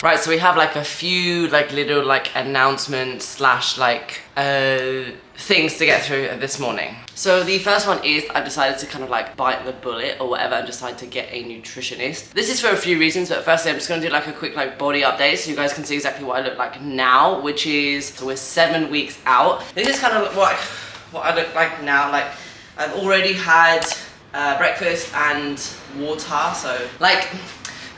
Right, so we have like a few like little like announcements slash like things to get through this morning. So the first one is I decided to kind of like bite the bullet or whatever and decide to get a nutritionist. This is for a few reasons, but firstly I'm just going to do like a quick like body update so you guys can see exactly what I look like now, which is, so we're 7 weeks out. This is kind of what I look like now. Like I've already had breakfast and water, so like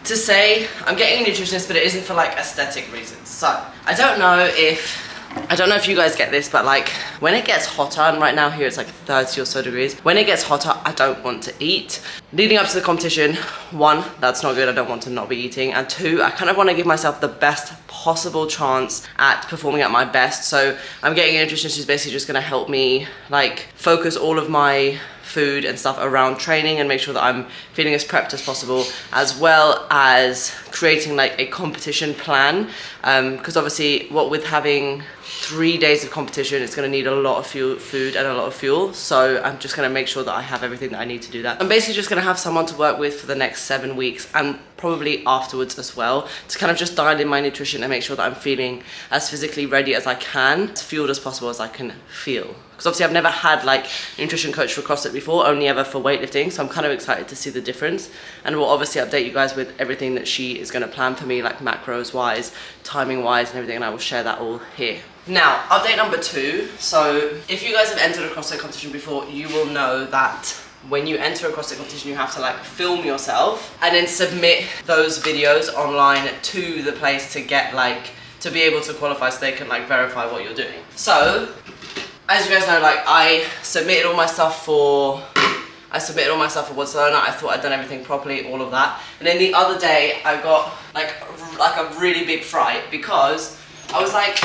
to say I'm getting a nutritionist, but it isn't for like aesthetic reasons. So I don't know if you guys get this, but like when it gets hotter, and right now here it's like 30 or so degrees, when it gets hotter I don't want to eat. Leading up to the competition, one, that's not good, I don't want to not be eating, and two, I kind of want to give myself the best possible chance at performing at my best. So I'm getting a nutritionist who's basically just going to help me like focus all of my food and stuff around training and make sure that I'm feeling as prepped as possible, as well as creating like a competition plan, because obviously what with having 3 days of competition, it's going to need a lot of food and a lot of fuel. So I'm just going to make sure that I have everything that I need to do that. I'm basically just going to have someone to work with for the next 7 weeks and probably afterwards as well, to kind of just dial in my nutrition and make sure that I'm feeling as physically ready as I can, as fueled as possible as I can feel. Because obviously I've never had like a nutrition coach for CrossFit before, only ever for weightlifting, so I'm kind of excited to see the difference. And we'll obviously update you guys with everything that she is going to plan for me, like macros wise, timing wise and everything, and I will share that all here. Now, update number 2. So if you guys have entered a CrossFit competition before, you will know that when you enter a CrossFit competition, you have to like film yourself and then submit those videos online to the place to get like, to be able to qualify so they can like verify what you're doing. So as you guys know, like I submitted all my stuff for Barcelona. I thought I'd done everything properly, all of that. And then the other day I got like a really big fright because I was like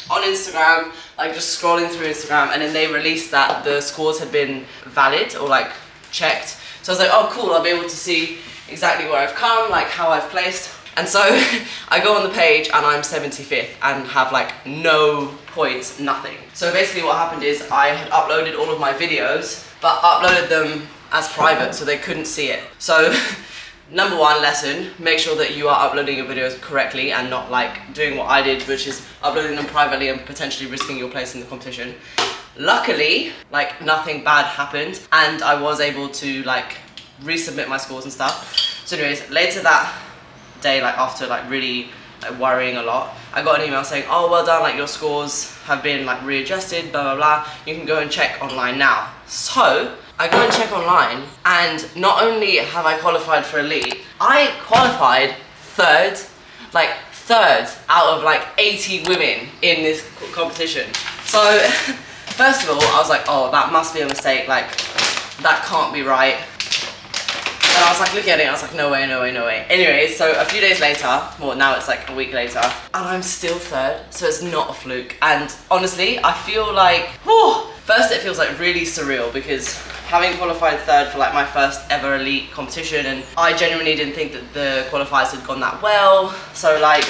on Instagram, like just scrolling through Instagram, and then they released that the scores had been valid or like checked. So I was like, oh cool, I'll be able to see exactly where I've come, like how I've placed. And so I go on the page and I'm 75th and have like no points, nothing. So basically what happened is I had uploaded all of my videos, but uploaded them as private so they couldn't see it. So number 1 lesson, make sure that you are uploading your videos correctly and not like doing what I did, which is uploading them privately and potentially risking your place in the competition. Luckily, like nothing bad happened and I was able to like resubmit my scores and stuff. So anyways, later that day, like after like really like worrying a lot, I got an email saying, oh well done, like your scores have been like readjusted, blah blah blah, you can go and check online now. So I go and check online, and not only have I qualified for elite, I qualified third out of like 80 women in this competition. So first of all I was like, oh that must be a mistake, like that can't be right. And I was like looking at it and I was like, no way, no way, no way. Anyways, so a few days later, well now it's like a week later, and I'm still third, so it's not a fluke. And honestly, I feel like, first it feels like really surreal because having qualified third for like my first ever elite competition, and I genuinely didn't think that the qualifiers had gone that well. So like,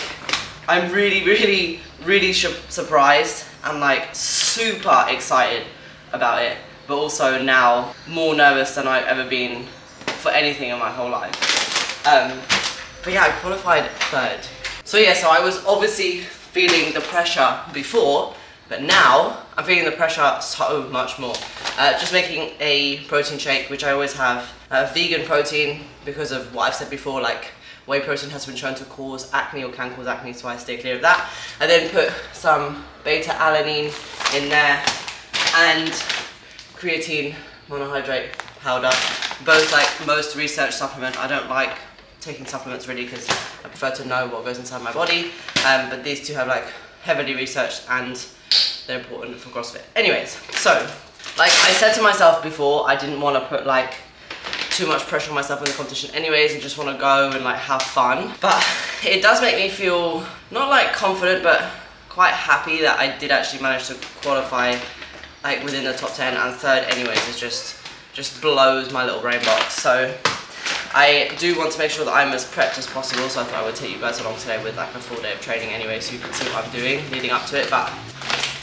I'm really surprised and like super excited about it, but also now more nervous than I've ever been for anything in my whole life. But yeah, I qualified third. So yeah, so I was obviously feeling the pressure before, but now I'm feeling the pressure so much more. Just making a protein shake, which I always have, vegan protein, because of what I've said before, like whey protein has been shown to cause acne or can cause acne, so I stay clear of that. I then put some beta-alanine in there and creatine monohydrate powder, both like most research supplement. I don't like taking supplements really because I prefer to know what goes inside my body, but these two have like heavily researched and they're important for CrossFit. Anyways, so like I said to myself before, I didn't want to put like too much pressure on myself in the competition anyways and just want to go and like have fun. But it does make me feel not like confident, but quite happy that I did actually manage to qualify like within the top 10, and third anyways is just blows my little brain box. So I do want to make sure that I'm as prepped as possible, so I thought I would take you guys along today with like a full day of training anyway, so you can see what I'm doing leading up to it. But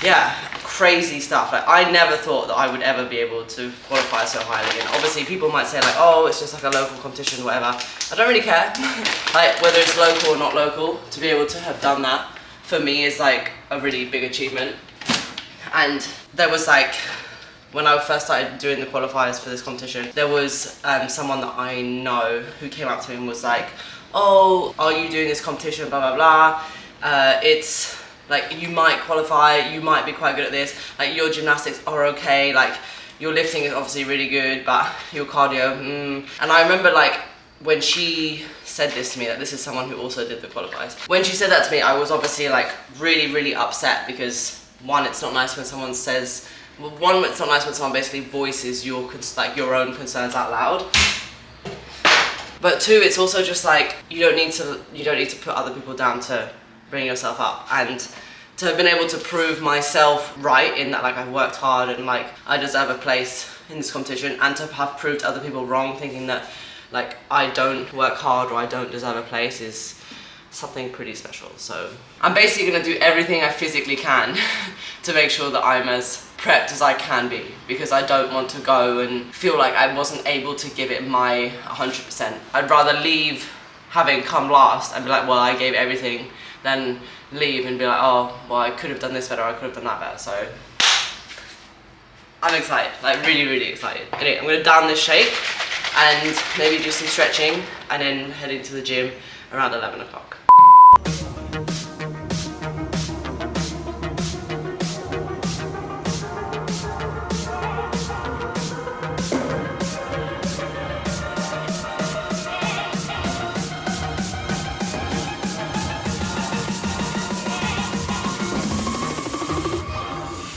yeah, crazy stuff. Like, I never thought that I would ever be able to qualify so highly. And obviously people might say like, oh, it's just like a local competition, whatever. I don't really care. Like, whether it's local or not local, to be able to have done that for me is like a really big achievement. And there was like, when I first started doing the qualifiers for this competition, there was someone that I know who came up to me and was like, oh, are you doing this competition, blah, blah, blah. It's like, you might qualify, you might be quite good at this, like your gymnastics are okay, like your lifting is obviously really good, but your cardio, And I remember like, when she said this to me, that this is someone who also did the qualifiers. When she said that to me, I was obviously like really, really upset, because one, it's not nice when someone says, well, one, it's not nice when someone basically voices your own concerns out loud. But two, it's also just like, you don't need to put other people down to bring yourself up. And to have been able to prove myself right in that, like, I've worked hard and like I deserve a place in this competition, and to have proved other people wrong, thinking that like I don't work hard or I don't deserve a place, is something pretty special. So I'm basically gonna do everything I physically can to make sure that I'm as prepped as I can be, because I don't want to go and feel like I wasn't able to give it my 100%. I'd rather leave having come last and be like, well, I gave everything, than leave and be like, oh, well, I could have done this better, I could have done that better. So I'm excited, like really, really excited. Anyway, I'm gonna down this shake and maybe do some stretching and then head into the gym around 11 o'clock.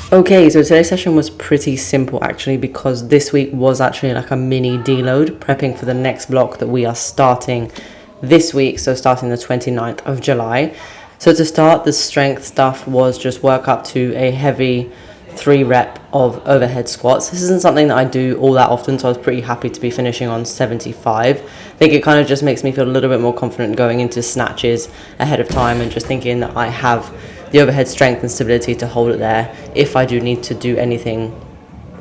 Okay, so today's session was pretty simple actually, because this week was actually like a mini deload, prepping for the next block that we are starting this week, so starting the 29th of July. So to start, the strength stuff was just work up to a heavy 3 rep of overhead squats. This isn't something that I do all that often, so I was pretty happy to be finishing on 75. I think it kind of just makes me feel a little bit more confident going into snatches ahead of time, and just thinking that I have the overhead strength and stability to hold it there if I do need to do anything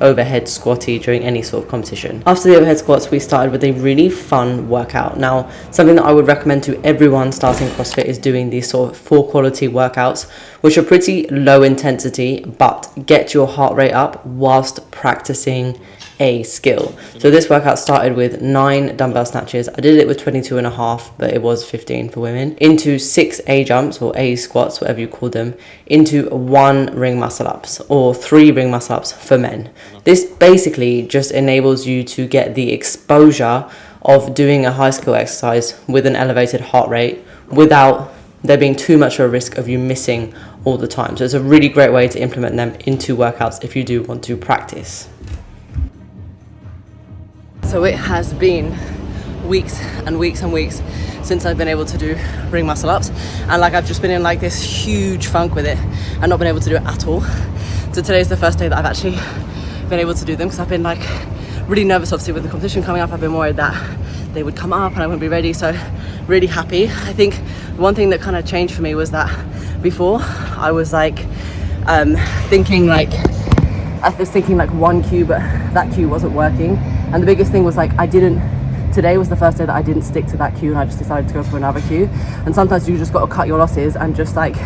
overhead squatty during any sort of competition. After the overhead squats, we started with a really fun workout. Now, something that I would recommend to everyone starting CrossFit is doing these sort of 4 quality workouts, which are pretty low intensity, but get your heart rate up whilst practicing a skill. So this workout started with 9 dumbbell snatches. I did it with 22.5, but it was 15 for women, into 6 A jumps or A squats, whatever you call them, into 1 ring muscle ups or 3 ring muscle ups for men. This basically just enables you to get the exposure of doing a high skill exercise with an elevated heart rate without there being too much of a risk of you missing all the time. So it's a really great way to implement them into workouts if you do want to practice. So it has been weeks and weeks and weeks since I've been able to do ring muscle ups, and like I've just been in like this huge funk with it and not been able to do it at all. So today's the first day that I've actually been able to do them, because I've been like really nervous obviously with the competition coming up. I've been worried that they would come up and I wouldn't be ready, so really happy. I think one thing that kind of changed for me was that before I was like thinking like 1 cue, but that cue wasn't working. And the biggest thing was like today was the first day that I didn't stick to that cue, and I just decided to go for another cue. And sometimes you just got to cut your losses and just like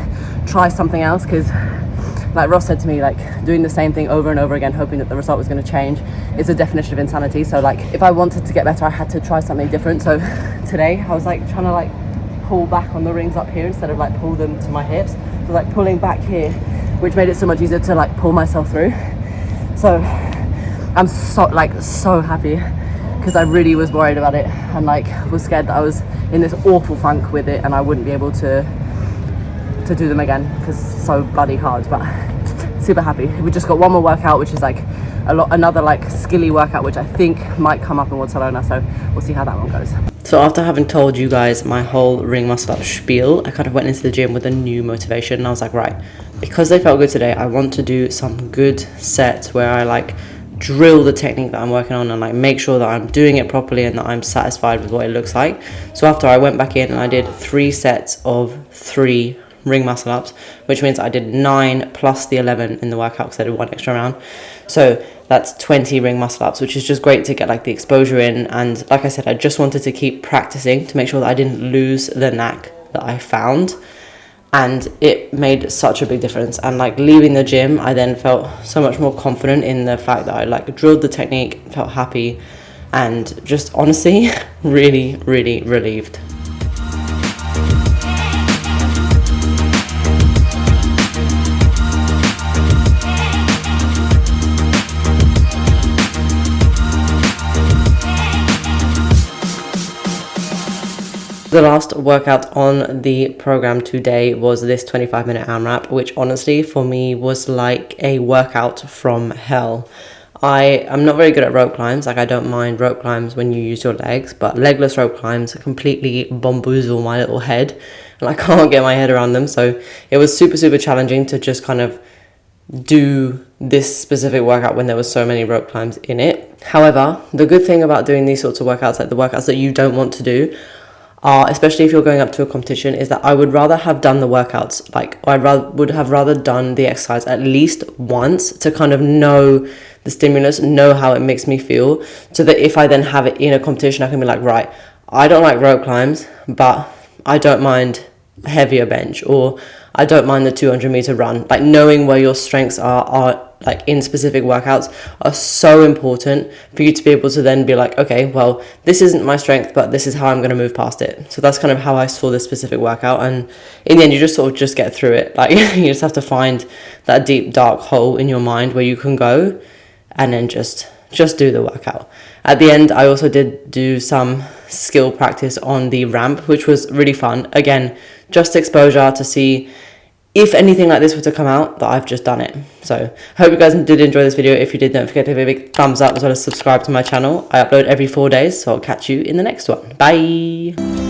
try something else, because like Ross said to me, like doing the same thing over and over again hoping that the result was going to change is a definition of insanity. So like if I wanted to get better, I had to try something different. So today I was like trying to like pull back on the rings up here instead of like pull them to my hips. So like pulling back here, which made it so much easier to like pull myself through. So I'm so happy, because I really was worried about it and like was scared that I was in this awful funk with it and I wouldn't be able to do them again, because it's so bloody hard. But super happy. We just got one more workout, which is like another like skilly workout, which I think might come up in Barcelona, so we'll see how that one goes. So after having told you guys my whole ring muscle up spiel, I kind of went into the gym with a new motivation, and I was like, right, because they felt good today, I want to do some good sets where I like drill the technique that I'm working on and like make sure that I'm doing it properly and that I'm satisfied with what it looks like. So after I went back in and I did 3 sets of 3 ring muscle ups, which means I did 9 plus the 11 in the workout because I did 1 extra round. So that's 20 ring muscle ups, which is just great to get like the exposure in. And like I said, I just wanted to keep practicing to make sure that I didn't lose the knack that I found. And it made such a big difference. And like leaving the gym, I then felt so much more confident in the fact that I like drilled the technique, felt happy, and just honestly really, really relieved. The last workout on the program today was this 25-minute AMRAP, which honestly for me was like a workout from hell. I am not very good at rope climbs. Like I don't mind rope climbs when you use your legs, but legless rope climbs completely bamboozle my little head and I can't get my head around them. So it was super, super challenging to just kind of do this specific workout when there was so many rope climbs in it. However, the good thing about doing these sorts of workouts, like the workouts that you don't want to do, especially if you're going up to a competition, is that I would rather have done the workouts, like I would have rather done the exercise at least once to kind of know the stimulus, know how it makes me feel, so that if I then have it in a competition, I can be like, right, I don't like rope climbs, but I don't mind a heavier bench, or I don't mind the 200-meter run. Like knowing where your strengths are like in specific workouts are so important for you to be able to then be like, okay, well, this isn't my strength, but this is how I'm going to move past it. So that's kind of how I saw this specific workout. And in the end, you just sort of just get through it. Like you just have to find that deep, dark hole in your mind where you can go and then just do the workout. At the end, I also did do some skill practice on the ramp, which was really fun. Again, just exposure to see if anything like this were to come out, that I've just done it. So I hope you guys did enjoy this video. If you did, don't forget to give it a big thumbs up as well as subscribe to my channel. I upload every 4 days, so I'll catch you in the next one. Bye.